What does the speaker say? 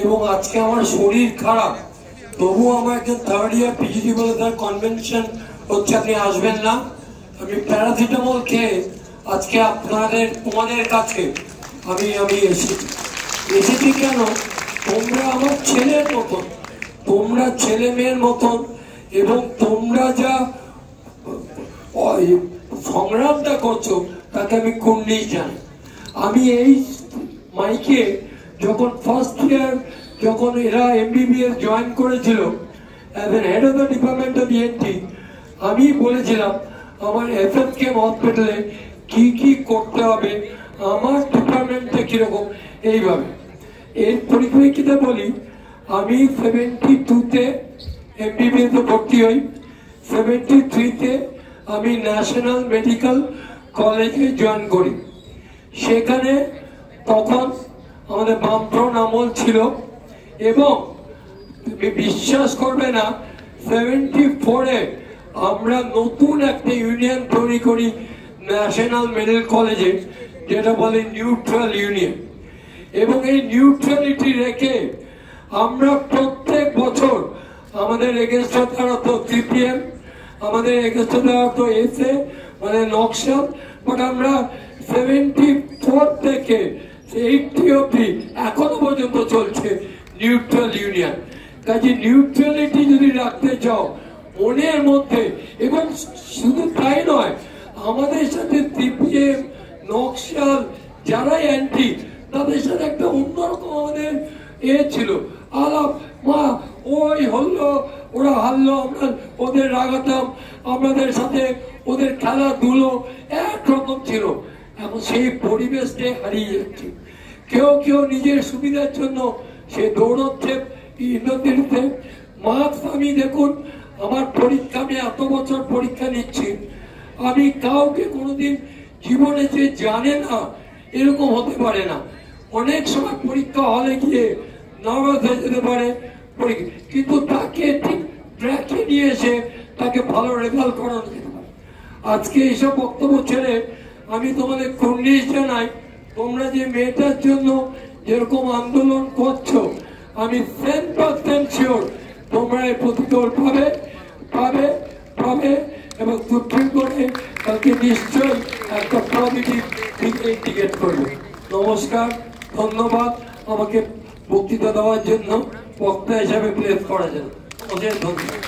এবং আজকে আমার শরীর খারাপ, তবুও আমার একজন থার্ড ইয়ার পিজিডি বলে তার কনভেনশন হচ্ছে, আপনি আসবেন না। আমি প্যারাসিটামল খেয়ে আজকে তোমাদের কাছে আমি এসেছি কেন, তোমরা আমার ছেলের মতন, তোমরা ছেলে মেয়ের মতন, এবং তোমরা যা সংগ্রামটা করছো তাকে আমি কুন্ডি জানি। আমি এই মাইকে যখন ফার্স্ট ইয়ার যখন এরা এমবিবিএস জয়েন করেছিল as an head of the department of ENT, আমি বলেছিলাম আমার এফএফকেএম হসপিটালে কি কি করতে হবে, আমার ডিপার্টমেন্টে কিরকম। এইভাবে এর পরিপ্রেক্ষিতে বলি, আমি 72-তে এমবিবিএসে ভর্তি হই, 73-তে আমি ন্যাশনাল মেডিকেল কলেজে জয়েন করি। সেখানে তখন আমাদের বামফ্রন্ট আমল ছিল, এবং তুমি বিশ্বাস করবে না, 74-এ আমরা নতুন একটা ইউনিয়ন তৈরি করি ন্যাশনাল মেডিকেল কলেজে, যেটা বলে নিউট্রাল ইউনিয়ন। এবং এই নিউট্রালিটি রেখে আমরা প্রত্যেক বছর আমাদের এগেনস্টে দাঁড়াতো সিপিএম, আমাদের এগেনস্টে দাঁড়াতো এসএ মানে নকশাল, বাট আমরা 74 থেকে 80 অব্দি এখনো পর্যন্ত চলছে নিউট্রাল ইউনিয়ন। কাজে নিউট্রালিটি যদি রাখতে চাও মনের মধ্যে, এবং শুধু তাই নয়, আমাদের সাথে সিপিএম নকশাল যারা অ্যান্টি, তাদের সাথে একটা অন্যরকম আমাদের ছিল আলাপ, মা ওই হলো ওরা হারলো, আমরা ওদের রাগাতাম, আমাদের সাথে ওদের খেলাধুলো একরকম ছিল। এখন সেই পরিবেশটা হারিয়ে যাচ্ছে। কেউ কেউ নিজের সুবিধার জন্য সে দৌড়চ্ছে ইন্দ্রদিতে। মার্কস আমি দেখুন, আমার পরীক্ষা, আমি এত বছর পরীক্ষা নিচ্ছি, আমি কাউকে কোনোদিন জীবনে যে জানে না এরকম হতে পারে না। অনেক সময় পরীক্ষা হলে গিয়ে নার্ভাস হয়ে যেতে পারে, কিন্তু তাকে ঠিক ট্র্যাকে নিয়ে এসে তাকে ভালো রেজাল্ট করানো যেতে পারে। আজকে এইসব বক্তব্য ছেড়ে আমি তোমাদের কুন্ডিশ জানাই, তোমরা যে মেয়েটার জন্য যেরকম আন্দোলন করছো, আমি 10% শিওর তোমরা এই প্রতিফল পাবে এবং সুপ্রিম কোর্টে তাকে নিশ্চয়ই একটা পজিটিভ দিকে ইন্ডিকেট করবে। নমস্কার, ধন্যবাদ আমাকে বক্তৃতা দেওয়ার জন্য, বক্তা হিসাবে প্লেস করার জন্য অনেক ধন্যবাদ।